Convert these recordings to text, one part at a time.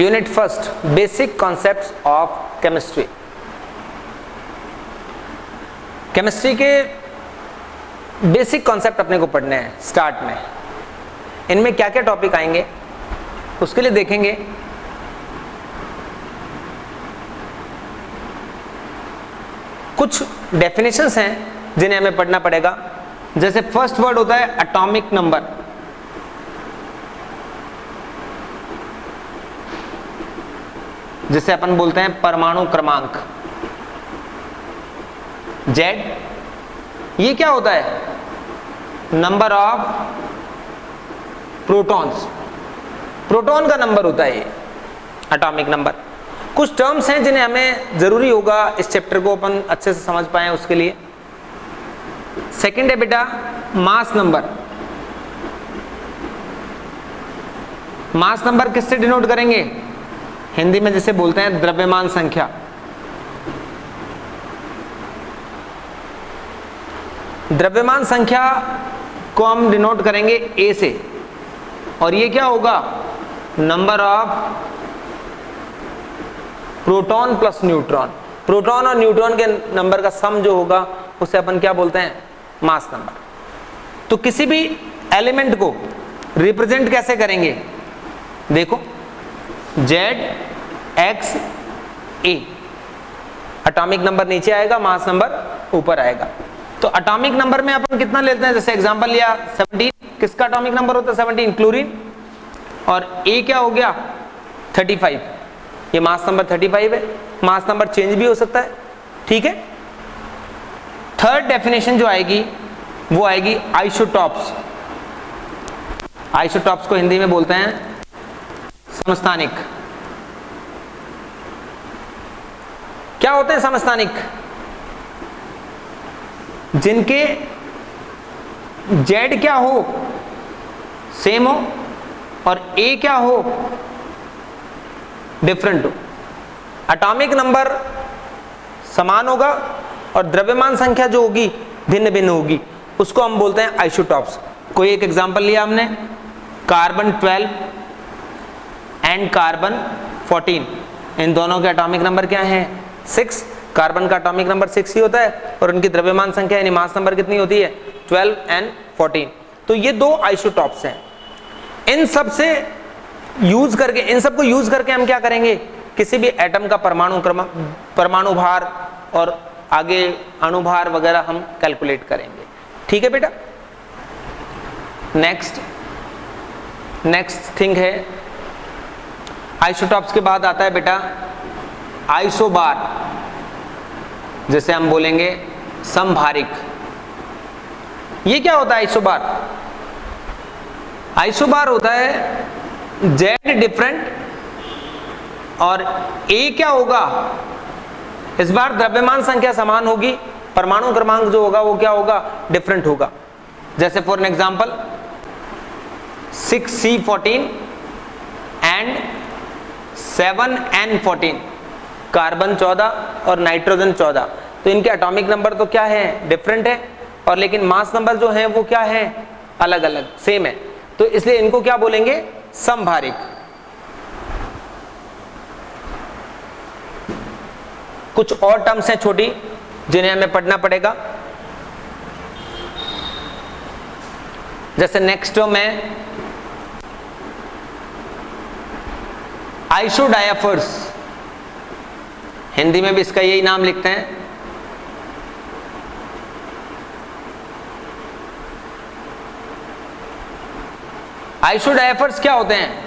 Unit first, basic concepts of chemistry. Chemistry के basic concept अपने को पढ़ने हैं स्टार्ट में। इनमें क्या क्या टॉपिक आएंगे उसके लिए देखेंगे। कुछ डेफिनेशंस हैं जिन्हें हमें पढ़ना पड़ेगा। जैसे फर्स्ट वर्ड होता है एटॉमिक नंबर। जिसे अपन बोलते हैं परमाणु क्रमांक, जेड। ये क्या होता है? नंबर ऑफ प्रोटॉन्स, प्रोटॉन का नंबर होता है ये एटॉमिक नंबर। कुछ टर्म्स हैं जिन्हें हमें जरूरी होगा इस चैप्टर को अपन अच्छे से समझ पाए उसके लिए। सेकंड है बेटा मास नंबर। मास नंबर किससे डिनोट करेंगे? हिंदी में जिसे बोलते हैं द्रव्यमान संख्या। द्रव्यमान संख्या को हम डिनोट करेंगे ए से, और ये क्या होगा? Number of proton plus neutron. Proton और न्यूट्रॉन के नंबर का सम जो होगा उसे अपन क्या बोलते हैं? Mass number. तो किसी भी एलिमेंट को रिप्रेजेंट कैसे करेंगे? देखो, जेड एक्स ए, एटॉमिक नंबर नीचे आएगा, मास नंबर ऊपर आएगा। तो एटॉमिक नंबर में अपन कितना लेते हैं? जैसे एग्जांपल लिया 17, किसका एटॉमिक नंबर होता है? 17, क्लोरीन। और ए क्या हो गया? 35, ये मास नंबर 35 है। मास नंबर चेंज भी हो सकता है, ठीक है। थर्ड डेफिनेशन जो आएगी वो आएगी आइसोटॉप्स। आइसोटॉप्स को हिंदी में बोलते हैं समस्थानिक। क्या होते हैं समस्थानिक? जिनके जेड क्या हो? सेम हो, और ए क्या हो? डिफरेंट हो। एटॉमिक नंबर समान होगा और द्रव्यमान संख्या जो होगी भिन्न भिन्न होगी, उसको हम बोलते हैं आइसोटॉप्स। कोई एक एग्जांपल लिया हमने, कार्बन 12 एंड कार्बन 14, इन दोनों के एटॉमिक नंबर क्या है? 6। कार्बन का एटॉमिक नंबर 6 ही होता है और उनकी द्रव्यमान संख्या यानी मास नंबर कितनी होती है? 12 एंड 14। तो ये दो आइसोटॉप्स हैं। इन सब से यूज करके, इन सब को यूज करके हम क्या करेंगे? किसी भी एटम का परमाणु भार और आगे अणुभार वगैरह हम कैलकुलेट करेंगे, ठीक है बेटा। नेक्स्ट थिंग है, आइसोटॉप्स के बाद आता है बेटा आइसोबार, जैसे हम बोलेंगे समभारिक। ये क्या होता है आइसोबार? आइसोबार होता है जेड डिफरेंट और ए क्या होगा? इस बार द्रव्यमान संख्या समान होगी, परमाणु क्रमांक जो होगा वो क्या होगा? डिफरेंट होगा। जैसे for an example 6C14 and 7N14, carbon 14 और नाइट्रोजन 14। तो इनके एटॉमिक नंबर तो क्या है? डिफरेंट है, और लेकिन मास नंबर जो है वो क्या है? अलग अलग, सेम है। तो इसलिए इनको क्या बोलेंगे? समभारिक। कुछ और टर्म्स हैं छोटी जिन्हें हमें पढ़ना पड़ेगा। जैसे नेक्स्ट टर्म है आइसोडायफर्स। हिंदी में भी इसका यही नाम लिखते हैं। आइसोडायफर्स क्या होते हैं?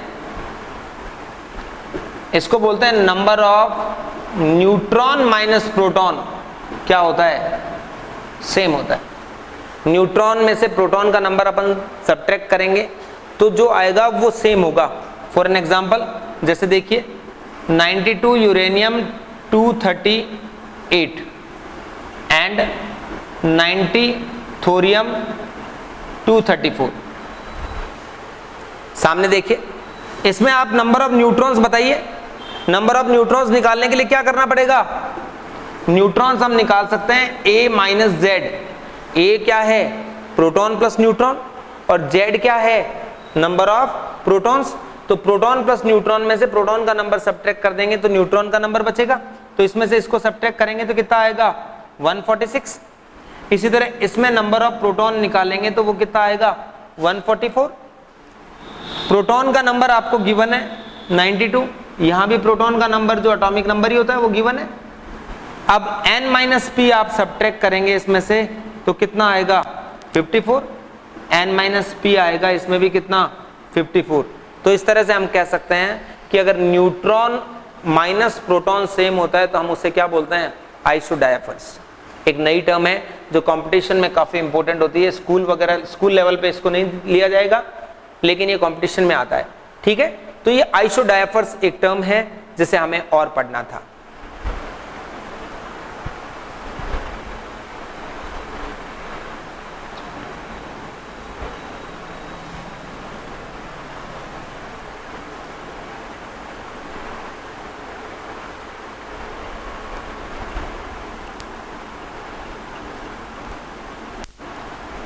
इसको बोलते हैं number of neutron minus proton. क्या होता है? सेम होता है। न्यूट्रॉन में से प्रोटॉन का नंबर अपन सब्ट्रैक्ट करेंगे तो जो आएगा वो सेम होगा। फॉर एन एग्जांपल जैसे देखिए 92 यूरेनियम 238 एंड 90 थोरियम 234। सामने देखिए, इसमें आप नंबर ऑफ न्यूट्रॉन्स बताइए। नंबर ऑफ न्यूट्रॉन्स निकालने के लिए क्या करना पड़ेगा? न्यूट्रॉन्स हम निकाल सकते हैं A माइनस जेड। ए क्या है? प्रोटॉन प्लस न्यूट्रॉन, और जेड क्या है? Number of protons. तो प्रोटॉन प्लस न्यूट्रॉन में से प्रोटॉन का नंबर सब्ट्रैक्ट कर देंगे तो न्यूट्रॉन का नंबर बचेगा, तो इसमें से इसको सब्ट्रैक्ट करेंगे तो कितना आएगा 146। इसी तरह इसमें नंबर ऑफ प्रोटॉन निकालेंगे तो वो कितना आएगा 144। प्रोटॉन का नंबर आपको गिवन है 92, यहां भी प्रोटॉन का नंबर जो एटॉमिक नंबर ही होता है वो गिवन है। अब n-p आप सब्ट्रैक्ट करेंगे इसमें से तो कितना आएगा 54, n-p आएगा इसमें भी कितना 54। तो इस तरह से हम कह सकते हैं कि अगर न्यूट्रॉन माइनस प्रोटॉन सेम होता है तो हम उसे क्या बोलते हैं आइसोडायफर्स। एक नई टर्म है जो कंपटीशन में काफी इंपॉर्टेंट होती है, स्कूल वगैरह स्कूल लेवल पे इसको नहीं लिया जाएगा लेकिन ये कंपटीशन में आता है, ठीक है। तो ये आइसोडायफर्स एक टर्म है जिसे हमें और पढ़ना था।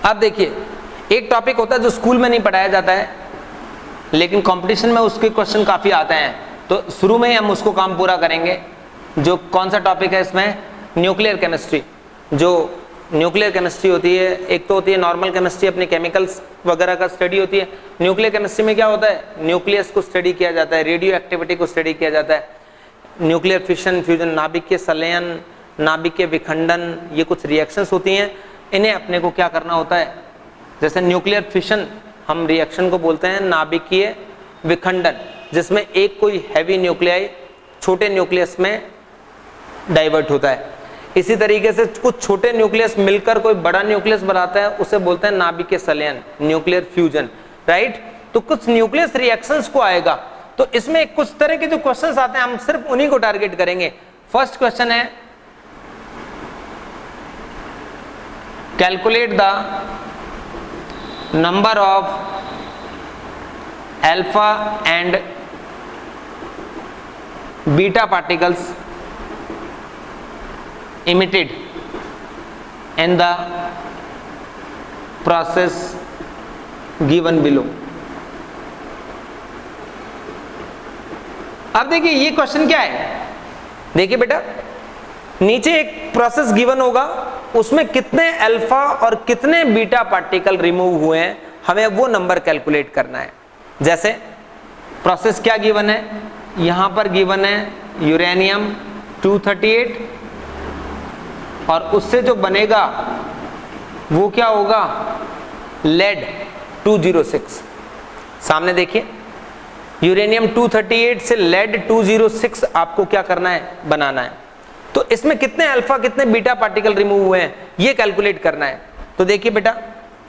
अब देखिए एक टॉपिक होता है जो स्कूल में नहीं पढ़ाया जाता है लेकिन कंपटीशन में उसके क्वेश्चन काफी आते हैं, तो शुरू में ही हम उसको काम पूरा करेंगे। जो कौन सा टॉपिक है इसमें, न्यूक्लियर केमिस्ट्री। जो न्यूक्लियर केमिस्ट्री होती है, एक तो होती है नॉर्मल केमिस्ट्री, अपनी केमिकल्स वगैरह का स्टडी होती है। न्यूक्लियर केमिस्ट्री में क्या होता है, न्यूक्लियस को स्टडी किया जाता है, रेडियो एक्टिविटी को स्टडी किया जाता है, न्यूक्लियर फिशन फ्यूजन, नाभिक के संलयन, नाभिक के विखंडन, ये कुछ रिएक्शंस होती हैं, इन्हें अपने को क्या करना होता है। जैसे न्यूक्लियर फिशन हम रिएक्शन को बोलते हैं नाभिकीय विखंडन, जिसमें एक कोई हैवी न्यूक्लियाई छोटे न्यूक्लियस में डाइवर्ट होता है। इसी तरीके से कुछ छोटे न्यूक्लियस मिलकर कोई बड़ा न्यूक्लियस बनाता है, उसे बोलते हैं नाभिकीय संलयन, न्यूक्लियर फ्यूजन, राइट। तो कुछ न्यूक्लियस रिएक्शंस को आएगा, तो इसमें कुछ तरह के जो क्वेश्चंस आते हैं हम सिर्फ उन्हीं को टारगेट करेंगे। फर्स्ट क्वेश्चन है calculate the number of alpha and beta particles emitted in the process given below। अब देखिए ये क्वेश्चन क्या है, देखिए बेटा नीचे एक प्रोसेस गिवन होगा, उसमें कितने अल्फा और कितने बीटा पार्टिकल रिमूव हुए हैं, हमें वो नंबर कैलकुलेट करना है। जैसे प्रोसेस क्या गिवन है, यहां पर गिवन है यूरेनियम 238 और उससे जो बनेगा वो क्या होगा लेड 206। सामने देखिए यूरेनियम 238 से लेड 206 आपको क्या करना है, बनाना है। तो इसमें कितने अल्फा कितने बीटा पार्टिकल रिमूव हुए हैं ये कैलकुलेट करना है। तो देखिए बेटा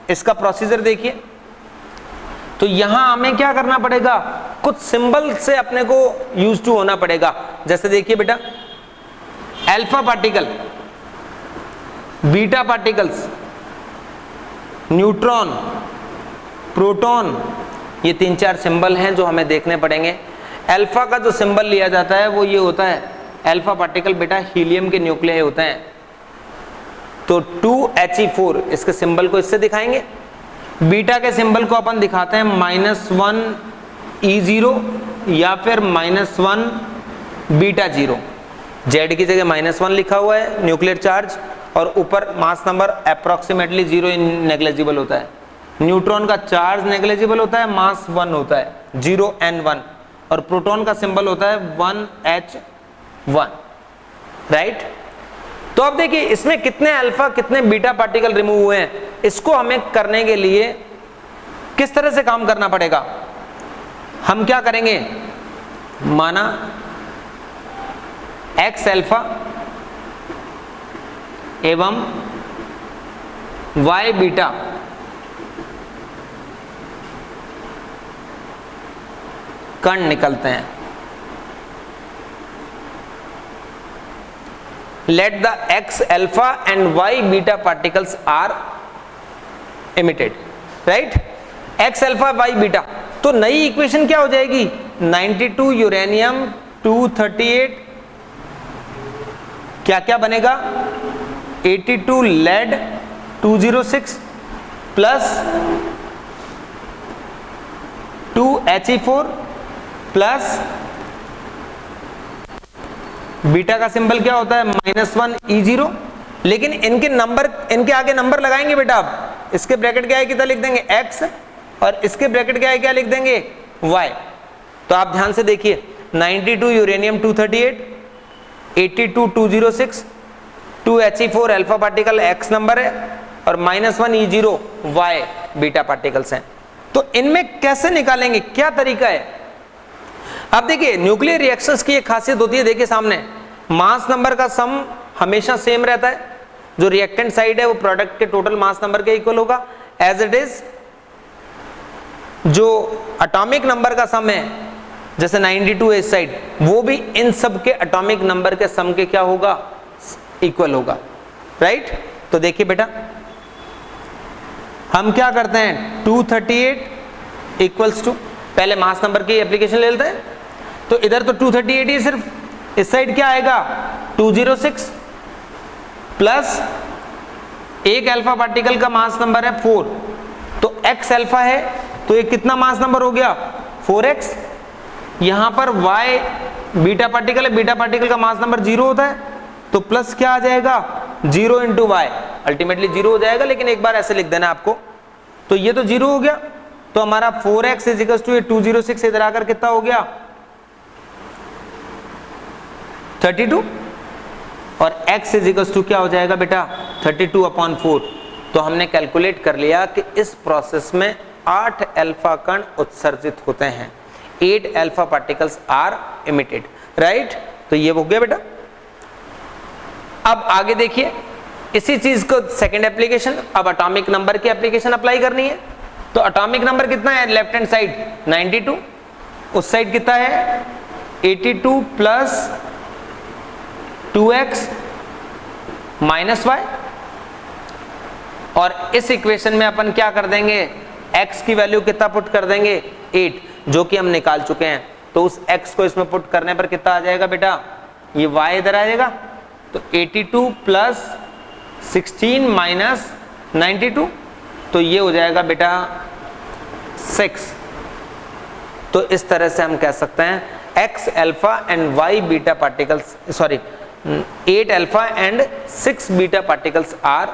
इसका प्रोसीजर देखिए, तो यहां हमें क्या करना पड़ेगा, कुछ सिंबल से अपने को यूज टू होना पड़ेगा। जैसे देखिए बेटा alpha particle, beta particles, neutron, proton, ये 3-4 सिंबल हैं जो हमें देखने पड़ेंगे। अल्फा का जो सिंबल लिया जाता है वो ये होता है, अल्फा पार्टिकल बेटा हीलियम के न्यूक्लियाई होते हैं, तो 2He4 इसके सिंबल को इससे दिखाएंगे। बीटा के सिंबल को अपन दिखाते हैं -1E0 या फिर -1 बीटा 0। जेड की जगह -1 लिखा हुआ है न्यूक्लियर चार्ज और ऊपर मास नंबर अप्रोक्सीमेटली 0 नेग्लिजिबल होता है। न्यूट्रॉन का चार्ज नेग्लिजिबल होता है, मास 1 होता है 0n1 और प्रोटॉन का सिंबल होता है 1H1, राइट। तो अब देखिए इसमें कितने अल्फा कितने बीटा पार्टिकल रिमूव हुए हैं, इसको हमें करने के लिए किस तरह से काम करना पड़ेगा। हम क्या करेंगे, माना x अल्फा एवं y बीटा कण निकलते हैं। Let the x alpha and y beta particles are emitted, right? x alpha y beta, तो नई इक्वेशन क्या हो जाएगी, 92 यूरेनियम 238 क्या क्या बनेगा, 82 lead 206 plus 2He4 plus beta का सिंबल क्या होता है -1 E0, लेकिन इनके आगे नंबर लगाएंगे बेटा आप। इसके ब्रैकेट क्या है कितना लिख देंगे x, और इसके ब्रैकेट क्या है क्या लिख देंगे y। तो आप ध्यान से देखिए 92 uranium 238, 82 206, 2 He4 alpha particle x number है, और -1 E0 y बीटा पार्टिकल्स हैं। तो इनमें कैसे निकालेंगे, क्या तरीका है? अब देखिए न्यूक्लियर रिएक्शंस की एक खासियत होती है, देखिए सामने मास नंबर का सम हमेशा सेम रहता है, जो रिएक्टेंट साइड है वो प्रोडक्ट के टोटल मास नंबर के इक्वल होगा, एज इट इज जो एटॉमिक नंबर का सम है जैसे 92 इस साइड, वो भी इन सब के एटॉमिक नंबर के सम के क्या होगा, इक्वल होगा, राइट। तो देखिए बेटा हम क्या करते हैं 238 इक्वल्स टू, पहले मास नंबर की एप्लीकेशन ले लेते हैं। तो इधर तो 238 ही सिर्फ, इस साइड क्या आएगा 206 प्लस एक अल्फा पार्टिकल का मास नंबर है 4, तो x अल्फा है तो ये कितना मास नंबर हो गया 4x। यहां पर y बीटा पार्टिकल है, बीटा पार्टिकल का मास नंबर 0 होता है, तो प्लस क्या आ जाएगा 0 इंटू वाई, अल्टीमेटली 0 हो जाएगा, लेकिन एक बार ऐसे लिख देना आपको। तो ये तो 0 हो गया, तो हमारा 4x इज इक्वल टू 206 इधर आकर कितना हो गया 32, और x इज इक्वल टू क्या हो जाएगा बेटा 32/4। तो हमने कैलकुलेट कर लिया कि इस प्रोसेस में 8 अल्फा कण उत्सर्जित होते हैं, 8 alpha particles are emitted, right. तो ये हो गया बेटा। अब आगे देखिए इसी चीज को सेकंड एप्लीकेशन, अब एटॉमिक नंबर की एप्लीकेशन अप्लाई करनी है। तो एटॉमिक नंबर कितना है लेफ्ट हैंड साइड 92, उस साइड कितना है 82 प्लस 2x माइनस y, और इस इक्वेशन में अपन क्या कर देंगे x की वैल्यू कितना पुट कर देंगे 8, जो कि हम निकाल चुके हैं। तो उस x को इसमें पुट करने पर कितना आ जाएगा बेटा, ये y इधर आ जाएगा, तो 82 प्लस 16 माइनस 92, तो ये हो जाएगा बेटा 6। तो इस तरह से हम कह सकते हैं x alpha and y beta particles, sorry 8 alpha and 6 beta particles are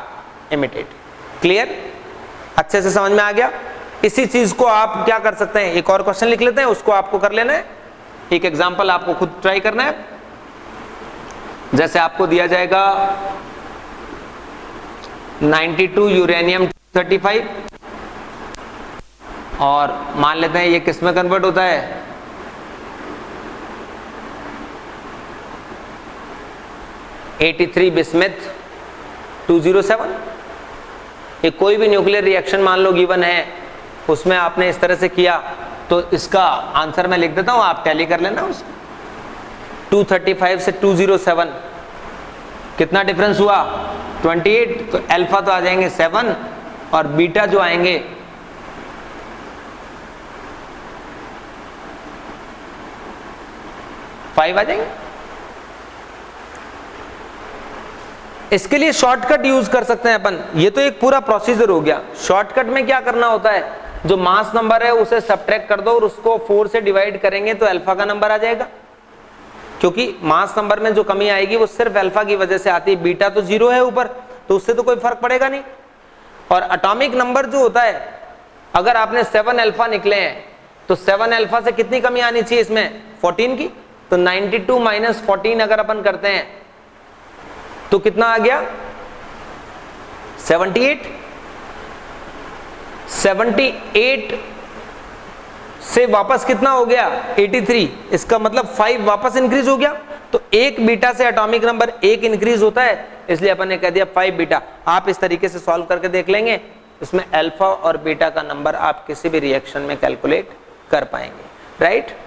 emitted. Clear, अच्छे से समझ में आ गया। इसी चीज को आप क्या कर सकते हैं, एक और क्वेश्चन लिख लेते हैं, उसको आपको कर लेना है, एक एग्जांपल आपको खुद ट्राई करना है। जैसे आपको दिया जाएगा 92 यूरेनियम 35, और मान लेते हैं ये किस में कन्वर्ट होता है 83 बिस्मथ 207। ये कोई भी न्यूक्लियर रिएक्शन मान लो गिवन है, उसमें आपने इस तरह से किया, तो इसका आंसर मैं लिख देता हूं, आप टैली कर लेना उसको। 235 से 207 कितना डिफरेंस हुआ 28, तो अल्फा तो आ जाएंगे 7 और बीटा जो आएंगे 5 आ जाएंगे। इसके लिए शॉर्टकट यूज कर सकते हैं अपन, ये तो एक पूरा प्रोसीजर हो गया। शॉर्टकट में क्या करना होता है, जो मास नंबर है उसे सब्ट्रैक्ट कर दो और उसको 4 से डिवाइड करेंगे तो अल्फा का नंबर आ जाएगा, क्योंकि मास नंबर में जो कमी आएगी वो सिर्फ अल्फा की वजह से आती है। बीटा तो 0 है ऊपर, तो उससे तो कोई फर्क पड़ेगा नहीं। और एटॉमिक नंबर जो होता है, अगर आपने 7 अल्फा निकले हैं तो 7 अल्फा से कितनी कमी आनी चाहिए इसमें 14 की, तो 92 माइनस 14 अगर अपन करते हैं तो कितना आ गया 78। 78 से वापस कितना हो गया 83, इसका मतलब 5 वापस इंक्रीज हो गया। तो एक बीटा से एटॉमिक नंबर 1 इंक्रीज होता है, इसलिए अपन ने कह दिया 5 बीटा। आप इस तरीके से सॉल्व करके देख लेंगे, इसमें अल्फा और बीटा का नंबर आप किसी भी रिएक्शन में कैलकुलेट कर पाएंगे, राइट।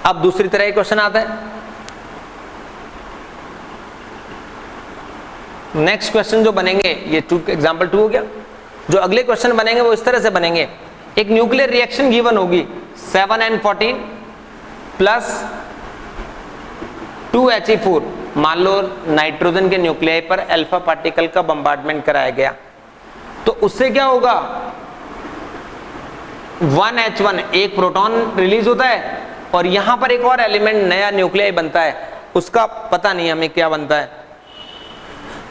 अब दूसरी तरह के क्वेश्चन आता है। नेक्स्ट क्वेश्चन जो बनेंगे, ये एग्जांपल 2 हो गया। जो अगले क्वेश्चन बनेंगे वो इस तरह से बनेंगे। एक न्यूक्लियर रिएक्शन गिवन होगी 7N14 प्लस 2He4 मान लो नाइट्रोजन के न्यूक्लियाई पर अल्फा पार्टिकल का बम्बार्डमेंट कराया गया, तो उससे क्या होगा, 1H1 एक प्रोटॉन रिलीज होता है और यहां पर एक और एलिमेंट नया न्यूक्लियाई बनता है, उसका पता नहीं हमें क्या बनता है,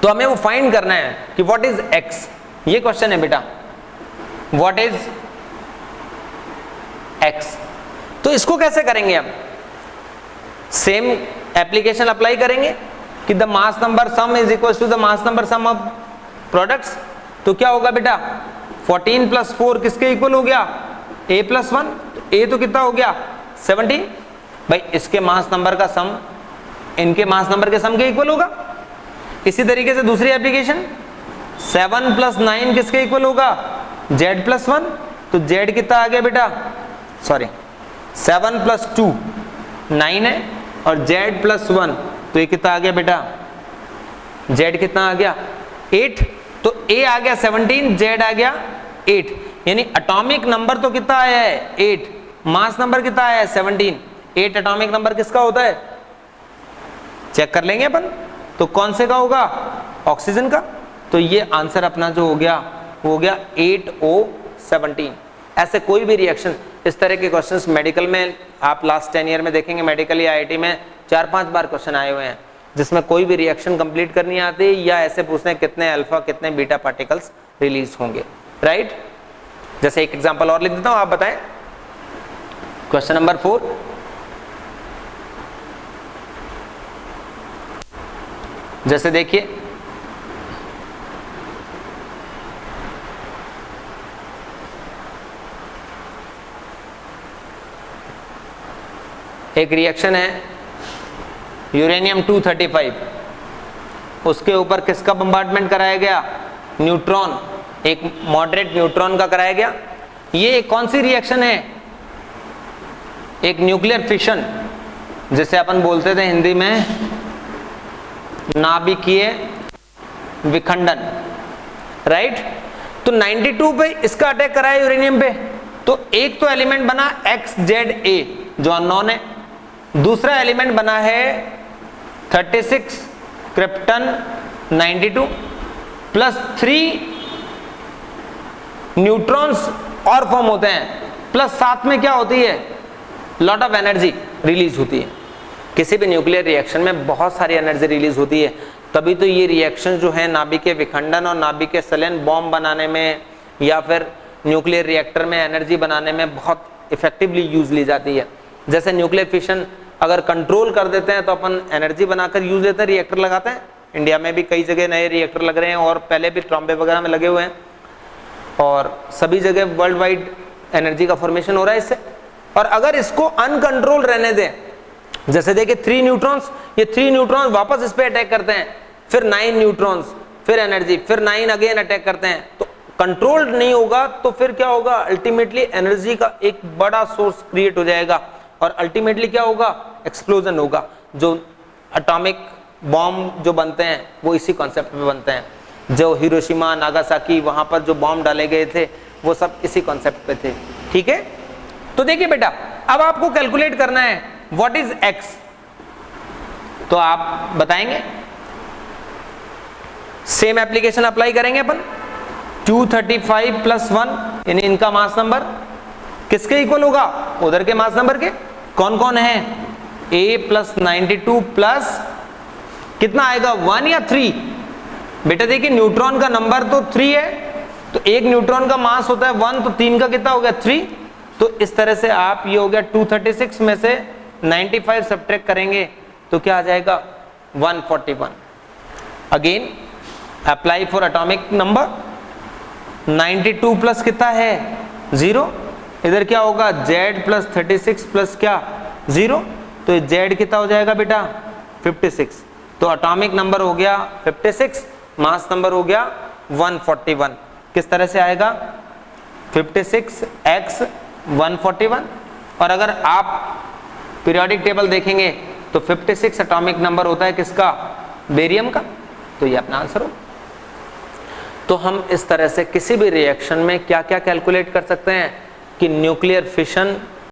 तो हमें वो फाइंड करना है कि व्हाट इज एक्स। ये क्वेश्चन है बेटा, व्हाट इज एक्स। तो इसको कैसे करेंगे हम, सेम एप्लीकेशन अप्लाई करेंगे कि the mass number sum is equal to the mass number sum of products. तो क्या होगा बेटा, 14 + 4 किसके इक्वल हो गया, a + 1, तो a तो कितना हो गया 17, भाई इसके मास नंबर का सम इनके मास नंबर के सम के इक्वल होगा। इसी तरीके से दूसरी एप्लीकेशन 7 + 9 किसके इक्वल होगा, z + 1, तो z कितना आ गया बेटा, सॉरी 7 + 2 9 है और z + 1, तो ये कितना आ गया बेटा, z कितना आ गया 8, तो a आ गया 17, z आ गया 8, यानी एटॉमिक नंबर तो कितना आया है 8, मास नंबर कितना आया है 17, 8 एटॉमिक नंबर किसका होता है, चेक कर लेंगे अपन, तो कौन से का होगा, ऑक्सीजन का। तो ये आंसर अपना जो हो गया वो हो गया 8O17। ऐसे कोई भी रिएक्शन, इस तरह के क्वेश्चंस मेडिकल में आप लास्ट 10 ईयर में देखेंगे, मेडिकल या IIT में 4-5 बार क्वेश्चन आए हुए हैं जिसमें कोई भी रिएक्शन कंप्लीट करनी आती या ऐसे पूछते हैं कितने अल्फा कितने बीटा पार्टिकल्स रिलीज होंगे, राइट। जैसे एक एग्जांपल और लिख देता हूं, आप बताएं। क्वेश्चन नंबर 4, जैसे देखिए एक रिएक्शन है यूरेनियम 235, उसके ऊपर किसका बम्बार्डमेंट कराया गया, न्यूट्रॉन, एक मॉडरेट न्यूट्रॉन का कराया गया। ये कौन सी रिएक्शन है, एक न्यूक्लियर फिशन, जिसे अपन बोलते थे हिंदी में नाभिकीय विखंडन, राइट। तो 92 पे इसका अटैक कराया यूरेनियम पे, तो एक तो एलिमेंट बना XZA जो अननोन है, दूसरा एलिमेंट बना है 36 क्रिप्टन 92 प्लस 3 न्यूट्रॉन्स और फॉर्म होते हैं, प्लस साथ में क्या होती है, लॉट ऑफ एनर्जी रिलीज होती है। किसी भी न्यूक्लियर रिएक्शन में बहुत सारी एनर्जी रिलीज होती है, तभी तो ये रिएक्शन जो है नाभिकीय विखंडन और नाभिकीय संलयन बॉम्ब बनाने में या फिर न्यूक्लियर रिएक्टर में एनर्जी बनाने में बहुत इफेक्टिवली यूज ली जाती है। जैसे न्यूक्लियर फिशन अगर कंट्रोल कर देते हैं तो अपन एनर्जी बनाकर यूज लेते हैं, रिएक्टर लगाते हैं। इंडिया में भी कई जगह नए रिएक्टर लग रहे हैं और पहले भी ट्रॉम्बे वगैरह में लगे हुए हैं और सभी जगह वर्ल्ड वाइड एनर्जी का फॉर्मेशन हो रहा है इससे। और अगर इसको अनकंट्रोल रहने दें, जैसे देखिए 3 न्यूट्रॉन्स, ये 3 न्यूट्रॉन्स वापस इस पे अटैक करते हैं, फिर 9 न्यूट्रॉन्स, फिर एनर्जी, फिर 9 अगेन अटैक करते हैं, तो कंट्रोल नहीं होगा तो फिर क्या होगा, अल्टीमेटली एनर्जी का एक बड़ा सोर्स क्रिएट हो जाएगा और अल्टीमेटली क्या होगा, एक्सप्लोजन होगा। जो एटॉमिक बॉम्ब जो बनते हैं वो इसी कॉन्सेप्ट पे बनते हैं। जो हिरोशिमा नागासाकी वहां पर जो बॉम्ब डाले गए थे वो सब इसी कॉन्सेप्ट पे थे, ठीक है। तो देखिए बेटा, अब आपको कैलकुलेट करना है व्हाट इज एक्स, तो आप बताएंगे, सेम एप्लीकेशन अप्लाई करेंगे अपन। 235 + 1 यानी इनका मास नंबर किसके इक्वल होगा, उधर के मास नंबर के। कौन कौन है, A + 92 प्लस कितना आएगा 1 या 3। बेटा देखिए न्यूट्रॉन का नंबर तो 3 है, तो एक न्यूट्रॉन का मास होता है 1, तो 3 का कितना हो गया 3। तो इस तरह से आप ये हो गया 236 में से 95 सब्ट्रैक्ट करेंगे तो क्या आ जाएगा 141। Again apply for atomic number, 92 plus कितना है 0, इधर क्या होगा Z + 36 प्लस क्या 0, तो Z कितना हो जाएगा बेटा 56। तो एटॉमिक नंबर हो गया 56, मास नंबर हो गया 141। किस तरह से आएगा 56x 141। और अगर आप पीरियोडिक टेबल देखेंगे तो 56 एटॉमिक नंबर होता है किसका, बेरियम का। तो ये अपना आंसर हो। तो हम इस तरह से किसी भी रिएक्शन में क्या क्या कैलकुलेट कर सकते हैं कि न्यूक्लियर फिशन